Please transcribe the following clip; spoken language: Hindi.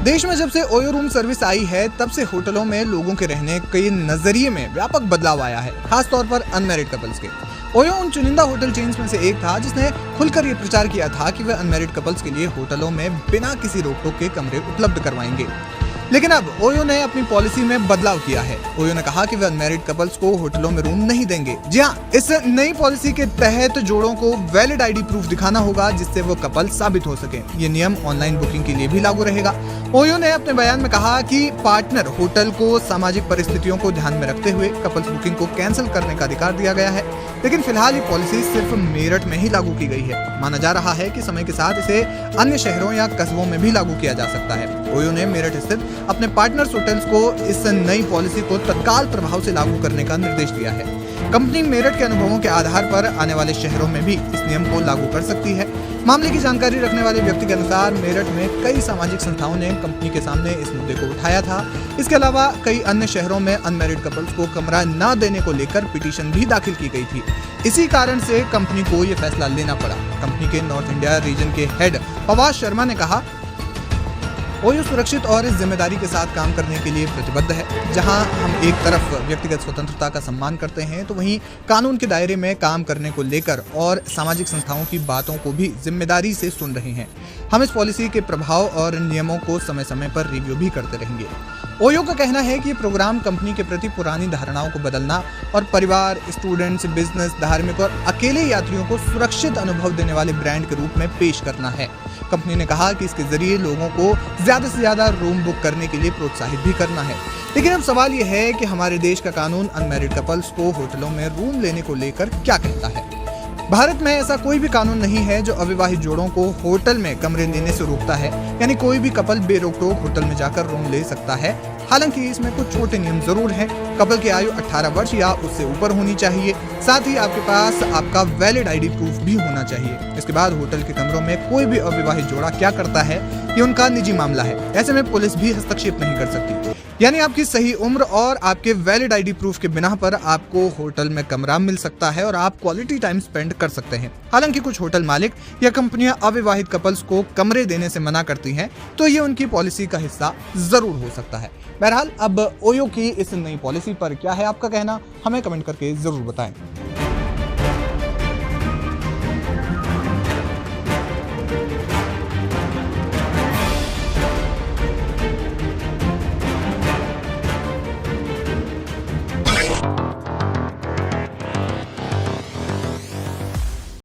देश में जब से ओयो रूम सर्विस आई है तब से होटलों में लोगों के रहने के नजरिए में व्यापक बदलाव आया है, खास तौर पर अनमैरिड कपल्स के। ओयो उन चुनिंदा होटल चेन्स में से एक था जिसने खुलकर ये प्रचार किया था कि वे अनमैरिड कपल्स के लिए होटलों में बिना किसी रोक टोक के कमरे उपलब्ध करवाएंगे। लेकिन अब ओयो ने अपनी पॉलिसी में बदलाव किया है। ओयो ने कहा कि वे अनमैरिड कपल्स को होटलों में रूम नहीं देंगे। जी हाँ, इस नई पॉलिसी के तहत जोड़ों को वैलिड आईडी प्रूफ दिखाना होगा जिससे वो कपल साबित हो सके। ये नियम ऑनलाइन बुकिंग के लिए भी लागू रहेगा। ओयो ने अपने बयान में कहा कि पार्टनर होटल को सामाजिक परिस्थितियों को ध्यान में रखते हुए कपल्स बुकिंग को कैंसिल करने का अधिकार दिया गया है, लेकिन फिलहाल ये पॉलिसी सिर्फ मेरठ में ही लागू की गई है। माना जा रहा है कि समय के साथ इसे अन्य शहरों या कस्बों में भी लागू किया जा सकता है। ओयो ने मेरठ स्थित अपने पार्टनर्स होटल्स को इस नई पॉलिसी को तत्काल प्रभाव से लागू करने का निर्देश दिया है। कंपनी मेरठ के अनुभवों के आधार पर आने वाले शहरों में भी इस नियम को लागू कर सकती है। मामले की जानकारी रखने वाले व्यक्ति के अनुसार मेरठ में कई सामाजिक संस्थाओं ने कंपनी के सामने इस मुद्दे को उठाया था। इसके अलावा कई अन्य शहरों में अनमैरिड कपल्स को कमरा न देने को लेकर पिटीशन भी दाखिल की गई थी। इसी कारण से कंपनी को ये फैसला लेना पड़ा। कंपनी के नॉर्थ इंडिया रीजन के हेड फवाद शर्मा ने कहा, ओयो सुरक्षित और जिम्मेदारी के साथ काम करने के लिए प्रतिबद्ध है। जहां हम एक तरफ व्यक्तिगत स्वतंत्रता का सम्मान करते हैं तो वहीं कानून के दायरे में काम करने को लेकर और सामाजिक संस्थाओं की बातों को भी जिम्मेदारी से सुन रहे हैं। हम इस पॉलिसी के प्रभाव और नियमों को समय समय पर रिव्यू भी करते रहेंगे। ओयो का कहना है कि ये प्रोग्राम कंपनी के प्रति पुरानी धारणाओं को बदलना और परिवार, स्टूडेंट्स, बिजनेस, धार्मिक और अकेले यात्रियों को सुरक्षित अनुभव देने वाले ब्रांड के रूप में पेश करना है। कंपनी ने कहा कि इसके जरिए लोगों को ज्यादा से ज्यादा रूम बुक करने के लिए प्रोत्साहित भी करना है। लेकिन अब सवाल यह है कि हमारे देश का कानून अनमैरिड कपल्स को होटलों में रूम लेने को लेकर क्या कहता है। भारत में ऐसा कोई भी कानून नहीं है जो अविवाहित जोड़ों को होटल में कमरे लेने से रोकता है, यानी कोई भी कपल बेरोक टोक होटल में जाकर रूम ले सकता है। हालांकि इसमें कुछ छोटे नियम जरूर हैं। कपल की आयु 18 वर्ष या उससे ऊपर होनी चाहिए। साथ ही आपके पास आपका वैलिड आईडी प्रूफ भी होना चाहिए। इसके बाद होटल के कमरों में कोई भी अविवाहित जोड़ा क्या करता है ये उनका निजी मामला है। ऐसे में पुलिस भी हस्तक्षेप नहीं कर सकती। यानी आपकी सही उम्र और आपके वैलिड आईडी प्रूफ के बिना पर आपको होटल में कमरा मिल सकता है और आप क्वालिटी टाइम स्पेंड कर सकते हैं। हालांकि कुछ होटल मालिक या कंपनियां अविवाहित कपल्स को कमरे देने से मना करती हैं, तो ये उनकी पॉलिसी का हिस्सा जरूर हो सकता है। बहरहाल अब ओयो की इस नई पॉलिसी पर क्या है आपका कहना, हमें कमेंट करके जरूर बताएं।